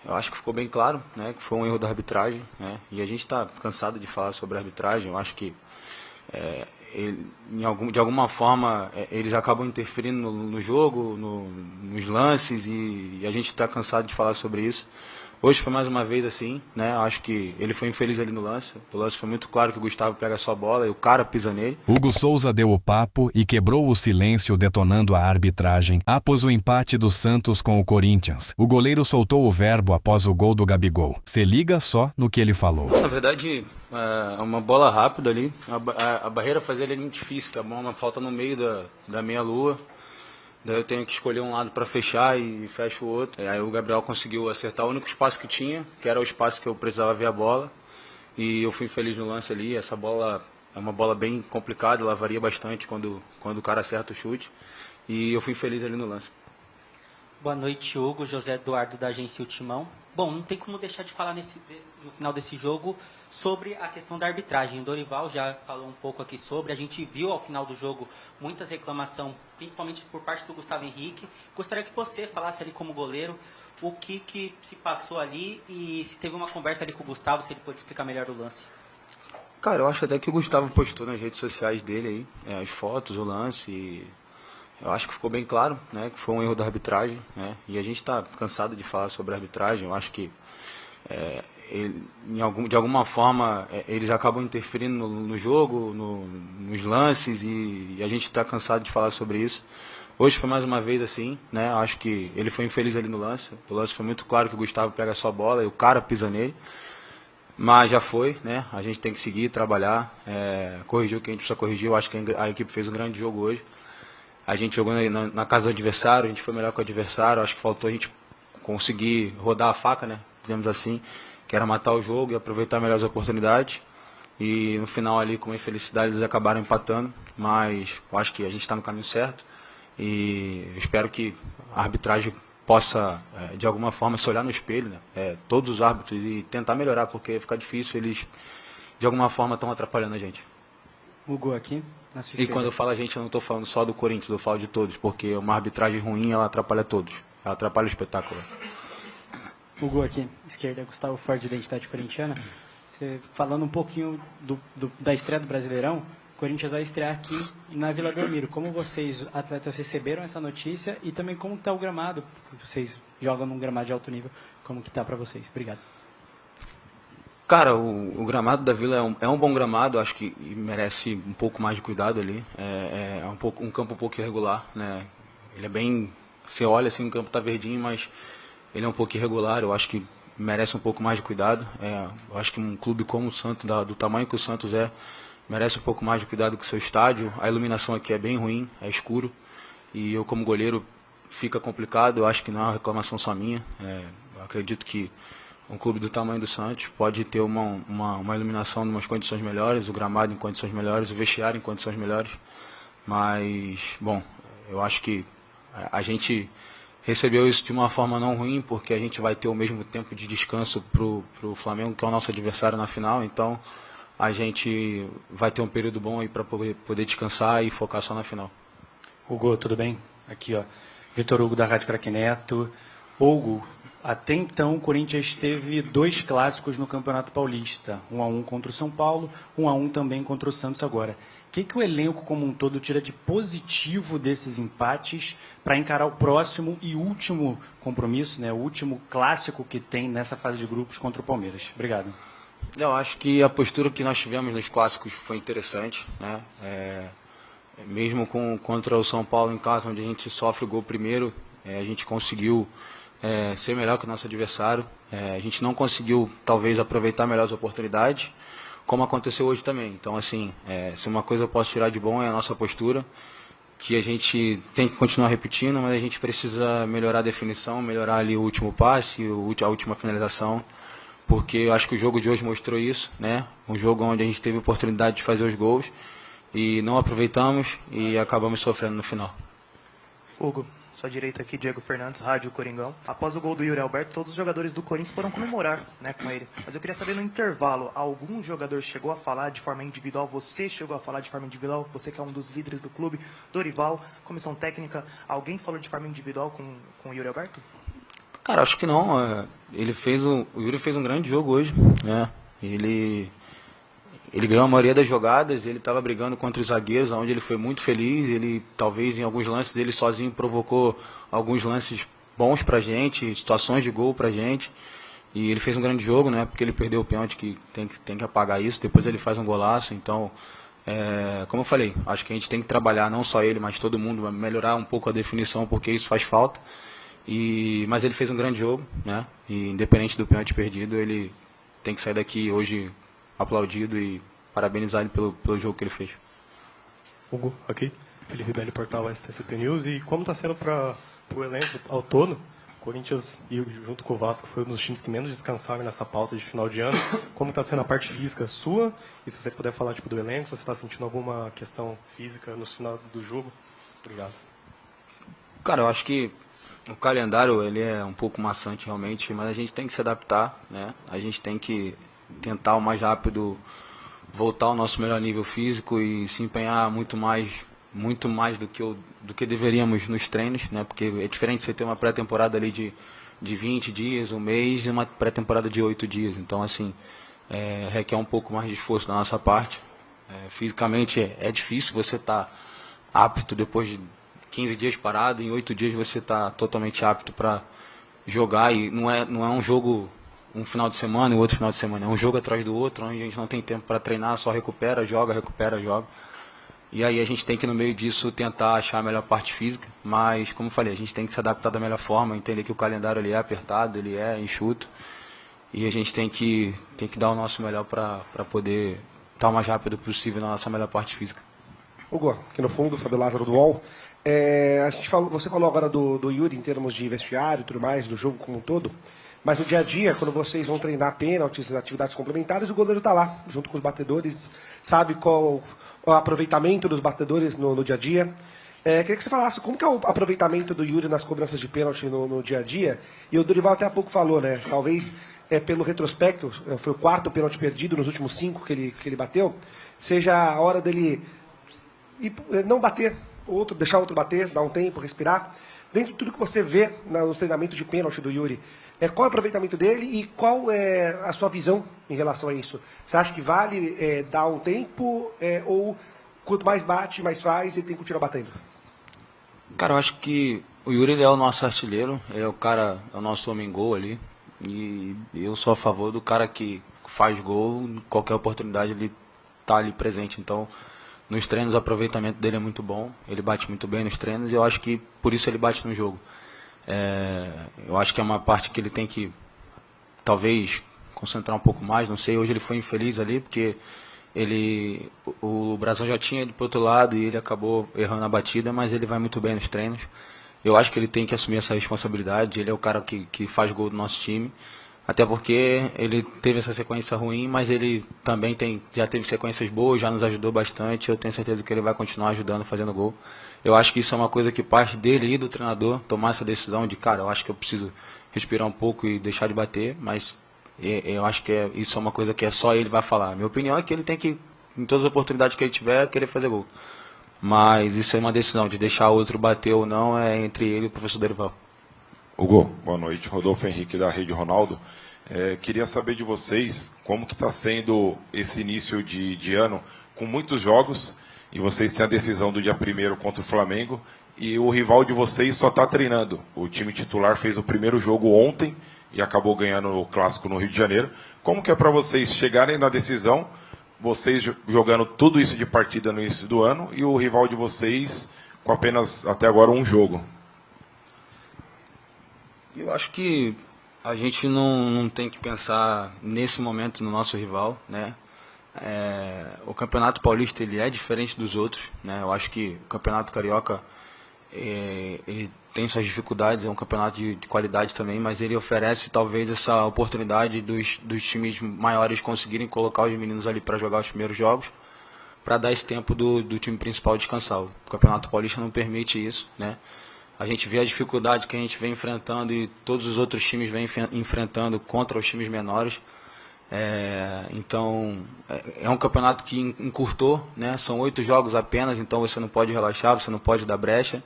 Eu acho que ficou bem claro, né, que foi um erro da arbitragem, né, e a gente está cansado de falar sobre a arbitragem. Eu acho que de alguma forma eles acabam interferindo no jogo, nos lances, e a gente está cansado de falar sobre isso. Hoje foi mais uma vez assim, né? Acho que ele foi infeliz ali no lance. O lance foi muito claro que o Gustavo pega só a bola e o cara pisa nele. Hugo Souza deu o papo e quebrou o silêncio detonando a arbitragem após o empate do Santos com o Corinthians. O goleiro soltou o verbo após o gol do Gabigol. Se liga só no que ele falou. Na verdade, é uma bola rápida ali. A barreira fazia ele muito difícil, que a bola falta no meio da meia-lua. Daí eu tenho que escolher um lado para fechar e fecho o outro. Aí o Gabriel conseguiu acertar o único espaço que tinha, que era o espaço que eu precisava ver a bola. E eu fui feliz no lance ali. Essa bola é uma bola bem complicada, ela varia bastante quando o cara acerta o chute. E eu fui feliz ali no lance. Boa noite, Hugo. José Eduardo, da agência Ultimão. Bom, não tem como deixar de falar no final desse jogo sobre a questão da arbitragem. O Dorival já falou um pouco aqui sobre. A gente viu ao final do jogo muitas reclamações, principalmente por parte do Gustavo Henrique. Gostaria que você falasse ali como goleiro o que se passou ali e se teve uma conversa ali com o Gustavo, se ele pode explicar melhor o lance. Cara, eu acho até que o Gustavo postou nas redes sociais dele aí, as fotos, o lance. E eu acho que ficou bem claro, né, que foi um erro da arbitragem, né, e a gente está cansado de falar sobre a arbitragem. Eu acho que de alguma forma eles acabam interferindo no jogo, nos lances, e a gente está cansado de falar sobre isso. Hoje foi mais uma vez assim, né, acho que ele foi infeliz ali no lance. O lance foi muito claro que o Gustavo pega só a bola e o cara pisa nele. Mas já foi, né? A gente tem que seguir, trabalhar, corrigir o que a gente precisa corrigir. Eu acho que a equipe fez um grande jogo hoje. A gente jogou na casa do adversário, a gente foi melhor que o adversário. Acho que faltou a gente conseguir rodar a faca, né? Dizemos assim, que era matar o jogo e aproveitar melhor as oportunidades. E no final ali, com infelicidade, eles acabaram empatando. Mas eu acho que a gente está no caminho certo. E eu espero que a arbitragem possa, de alguma forma, se olhar no espelho, né? Todos os árbitros, e tentar melhorar, porque fica difícil, eles de alguma forma estão atrapalhando a gente. Hugo aqui, na sua E esquerda. quando eu falo a gente, eu não estou falando só do Corinthians, eu falo de todos, porque uma arbitragem ruim, ela atrapalha todos. Ela atrapalha o espetáculo. Hugo aqui, esquerda, Gustavo Forte, Identidade Corintiana. Você falando um pouquinho da estreia do Brasileirão, o Corinthians vai estrear aqui na Vila Belmiro. Como vocês, atletas, receberam essa notícia e também como está o gramado? Porque vocês jogam num gramado de alto nível. Como que está para vocês? Obrigado. Cara, o gramado da Vila é um bom gramado, acho que merece um pouco mais de cuidado ali. É um campo um pouco irregular, né? Ele é bem... Você olha assim, o campo está verdinho, mas ele é um pouco irregular. Eu acho que merece um pouco mais de cuidado. Eu acho que um clube como o Santos, do tamanho que o Santos merece um pouco mais de cuidado com o seu estádio. A iluminação aqui é bem ruim, é escuro. E eu, como goleiro, fica complicado. Eu acho que não é uma reclamação só minha. Eu acredito que um clube do tamanho do Santos pode ter uma iluminação em umas condições melhores, o gramado em condições melhores, o vestiário em condições melhores. Mas, bom, eu acho que a gente recebeu isso de uma forma não ruim, porque a gente vai ter o mesmo tempo de descanso para o Flamengo, que é o nosso adversário na final. Então, a gente vai ter um período bom aí para poder descansar e focar só na final. Hugo, tudo bem? Aqui, ó. Vitor Hugo, da Rádio Craque Neto. Hugo, até então o Corinthians teve 2 clássicos no Campeonato Paulista. 1-1 contra o São Paulo, 1-1 também contra o Santos agora. O que o elenco como um todo tira de positivo desses empates para encarar o próximo e último compromisso, né? O último clássico que tem nessa fase de grupos contra o Palmeiras? Obrigado. Eu acho que a postura que nós tivemos nos clássicos foi interessante, né? Mesmo contra o São Paulo em casa, onde a gente sofre o gol primeiro, a gente conseguiu ser melhor que o nosso adversário. A gente não conseguiu, talvez, aproveitar melhor as oportunidades, como aconteceu hoje também. Então, assim, se uma coisa eu posso tirar de bom é a nossa postura, que a gente tem que continuar repetindo, mas a gente precisa melhorar a definição, melhorar ali o último passe, a última finalização, porque eu acho que o jogo de hoje mostrou isso, né? Um jogo onde a gente teve a oportunidade de fazer os gols e não aproveitamos e acabamos sofrendo no final. Hugo, sua direita aqui, Diego Fernandes, Rádio Coringão. Após o gol do Yuri Alberto, todos os jogadores do Corinthians foram comemorar, né, com ele. Mas eu queria saber, no intervalo, algum jogador chegou a falar de forma individual? Você chegou a falar de forma individual? Você que é um dos líderes do clube, Dorival, comissão técnica, alguém falou de forma individual com o Yuri Alberto? Cara, acho que não. O Yuri fez um grande jogo hoje, né? Ele ganhou a maioria das jogadas, ele estava brigando contra os zagueiros, onde ele foi muito feliz. Ele, talvez, em alguns lances, ele sozinho provocou alguns lances bons pra gente, situações de gol pra gente. E ele fez um grande jogo, né? Porque ele perdeu o pênalti, que tem que apagar isso. Depois ele faz um golaço. Então, como eu falei, acho que a gente tem que trabalhar, não só ele, mas todo mundo, melhorar um pouco a definição, porque isso faz falta. Mas ele fez um grande jogo, né? E independente do pênalti perdido, ele tem que sair daqui hoje aplaudido e parabenizar ele pelo jogo que ele fez. Hugo, aqui, Felipe Belli, portal SCP News. E como está sendo para o elenco ao todo? O Corinthians, junto com o Vasco, foi um dos times que menos descansaram nessa pausa de final de ano. Como está sendo a parte física sua? E se você puder falar do elenco, se você está sentindo alguma questão física no final do jogo? Obrigado. Cara, eu acho que o calendário ele é um pouco maçante realmente, mas a gente tem que se adaptar, né? A gente tem que tentar o mais rápido voltar ao nosso melhor nível físico e se empenhar muito mais do que deveríamos nos treinos, né? Porque é diferente você ter uma pré-temporada ali de 20 dias, um mês, e uma pré-temporada de 8 dias. Então, assim, requer um pouco mais de esforço da nossa parte. Fisicamente é difícil você estar apto depois de 15 dias parado, em 8 dias você está totalmente apto para jogar, e não é um jogo um final de semana e outro final de semana, é um jogo atrás do outro, onde a gente não tem tempo para treinar, só recupera, joga. E aí a gente tem que, no meio disso, tentar achar a melhor parte física, mas, como eu falei, a gente tem que se adaptar da melhor forma, entender que o calendário ele é apertado, ele é enxuto, e a gente tem que dar o nosso melhor para poder estar o mais rápido possível na nossa melhor parte física. Hugo, aqui no fundo, Fábio Lázaro do UOL. Você falou agora do Yuri em termos de vestiário e tudo mais, do jogo como um todo, mas no dia a dia, quando vocês vão treinar pênaltis, atividades complementares, o goleiro está lá, junto com os batedores, sabe qual o aproveitamento dos batedores no dia a dia. Queria que você falasse como que é o aproveitamento do Yuri nas cobranças de pênalti no dia a dia. E o Dorival até há pouco falou, né? Talvez pelo retrospecto, foi o 4º pênalti perdido nos últimos 5 que ele bateu, seja a hora dele não bater, deixar outro bater, dar um tempo, respirar. Dentro de tudo que você vê no treinamento de pênalti do Yuri, qual é o aproveitamento dele e qual é a sua visão em relação a isso? Você acha que vale dar um tempo ou quanto mais bate, mais faz e tem que continuar batendo? Cara, eu acho que o Yuri ele é o nosso artilheiro, ele é o nosso homem-gol ali, e eu sou a favor do cara que faz gol, em qualquer oportunidade ele tá ali presente. Então, nos treinos o aproveitamento dele é muito bom, ele bate muito bem nos treinos e eu acho que por isso ele bate no jogo. Eu acho que é uma parte que ele tem que, talvez, concentrar um pouco mais, não sei, hoje ele foi infeliz ali, porque o Brasão já tinha ido para o outro lado e ele acabou errando a batida, mas ele vai muito bem nos treinos. Eu acho que ele tem que assumir essa responsabilidade, ele é o cara que faz gol do nosso time, até porque ele teve essa sequência ruim, mas ele também já teve sequências boas, já nos ajudou bastante, eu tenho certeza que ele vai continuar ajudando, fazendo gol. Eu acho que isso é uma coisa que parte dele e do treinador, tomar essa decisão de, cara, eu acho que eu preciso respirar um pouco e deixar de bater, mas eu acho que isso é uma coisa que só ele vai falar. Minha opinião é que ele tem que, em todas as oportunidades que ele tiver, querer fazer gol. Mas isso é uma decisão de deixar outro bater ou não, é entre ele e o professor Dorival. Hugo, boa noite. Rodolfo Henrique da Rede Ronaldo. Queria saber de vocês como que está sendo esse início de ano com muitos jogos e vocês têm a decisão do dia 1º contra o Flamengo e o rival de vocês só está treinando. O time titular fez o primeiro jogo ontem e acabou ganhando o Clássico no Rio de Janeiro. Como que é para vocês chegarem na decisão, vocês jogando tudo isso de partida no início do ano e o rival de vocês com apenas até agora um jogo? Eu acho que a gente não tem que pensar nesse momento no nosso rival, né? O Campeonato Paulista ele é diferente dos outros, né? Eu acho que o Campeonato Carioca ele tem suas dificuldades, é um campeonato de qualidade também, mas ele oferece talvez essa oportunidade dos times maiores conseguirem colocar os meninos ali para jogar os primeiros jogos, para dar esse tempo do time principal descansar. O Campeonato Paulista não permite isso, né? A gente vê a dificuldade que a gente vem enfrentando e todos os outros times vêm enfrentando contra os times menores. Então, é um campeonato que encurtou, né? São 8 jogos apenas, então você não pode relaxar, você não pode dar brecha.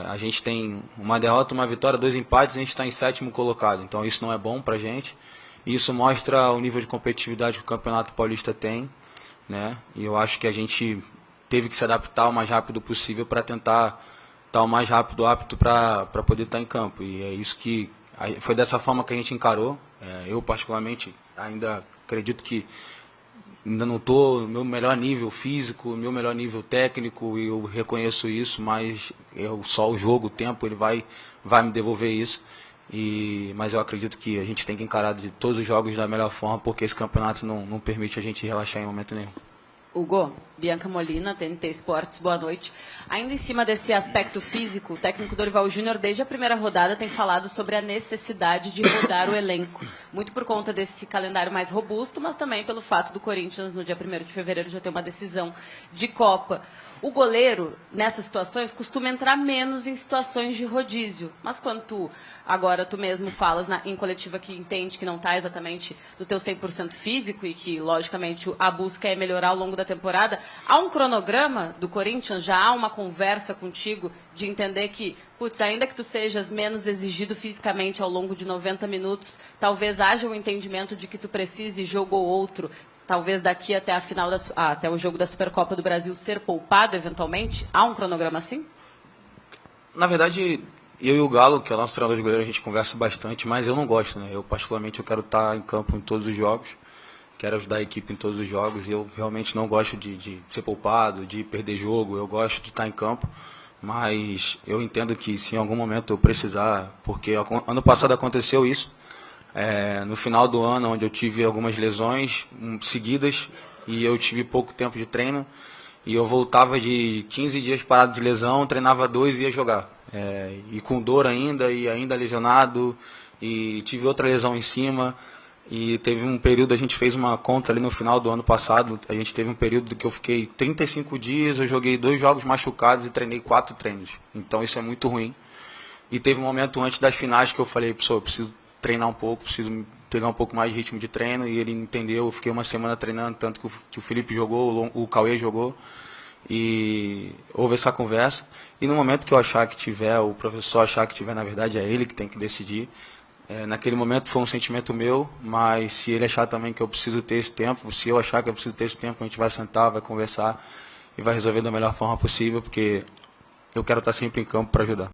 A gente tem uma derrota, uma vitória, 2 empates, a gente está em 7º colocado. Então isso não é bom para a gente. E isso mostra o nível de competitividade que o Campeonato Paulista tem, né? E eu acho que a gente teve que se adaptar o mais rápido possível para tentar estar o mais rápido apto para poder estar em campo. E é isso que foi dessa forma que a gente encarou. Eu particularmente ainda acredito que ainda não estou no meu melhor nível físico, no meu melhor nível técnico, e eu reconheço isso, mas só o jogo, o tempo, ele vai me devolver isso. Mas eu acredito que a gente tem que encarar de todos os jogos da melhor forma, porque esse campeonato não permite a gente relaxar em momento nenhum. Hugo, Bianca Molina, TNT Esportes, boa noite. Ainda em cima desse aspecto físico, o técnico Dorival Júnior, desde a primeira rodada, tem falado sobre a necessidade de rodar o elenco. Muito por conta desse calendário mais robusto, mas também pelo fato do Corinthians, no dia 1º de fevereiro, já ter uma decisão de Copa. O goleiro, nessas situações, costuma entrar menos em situações de rodízio. Mas quando agora tu mesmo falas em coletiva que entende que não está exatamente do teu 100% físico e que, logicamente, a busca é melhorar ao longo da temporada, há um cronograma do Corinthians? Já há uma conversa contigo de entender que, ainda que tu sejas menos exigido fisicamente ao longo de 90 minutos, talvez haja um entendimento de que tu precise, jogo ou outro, talvez daqui até a final até o jogo da Supercopa do Brasil, ser poupado eventualmente? Há um cronograma assim? Na verdade, eu e o Galo, que é o nosso treinador de goleiro, a gente conversa bastante, mas eu não gosto, né? Eu particularmente eu quero estar em campo em todos os jogos, quero ajudar a equipe em todos os jogos, e eu realmente não gosto de ser poupado, de perder jogo, eu gosto de estar em campo, mas eu entendo que se em algum momento eu precisar, porque ano passado aconteceu isso, no final do ano, onde eu tive algumas lesões seguidas e eu tive pouco tempo de treino, e eu voltava de 15 dias parado de lesão, treinava 2 e ia jogar. E com dor ainda, e ainda lesionado, e tive outra lesão em cima, e teve um período, a gente fez uma conta ali no final do ano passado, a gente teve um período que eu fiquei 35 dias, eu joguei 2 jogos machucados e treinei 4 treinos. Então isso é muito ruim. E teve um momento antes das finais que eu falei, pessoal, eu preciso treinar um pouco, preciso pegar um pouco mais de ritmo de treino, e ele entendeu. Eu fiquei uma semana treinando, tanto que o Felipe jogou, o Cauê jogou, e houve essa conversa. E no momento que eu achar que tiver, o professor achar que tiver, na verdade é ele que tem que decidir. Naquele momento foi um sentimento meu, mas se ele achar também que eu preciso ter esse tempo, se eu achar que eu preciso ter esse tempo, a gente vai sentar, vai conversar e vai resolver da melhor forma possível, porque eu quero estar sempre em campo para ajudar.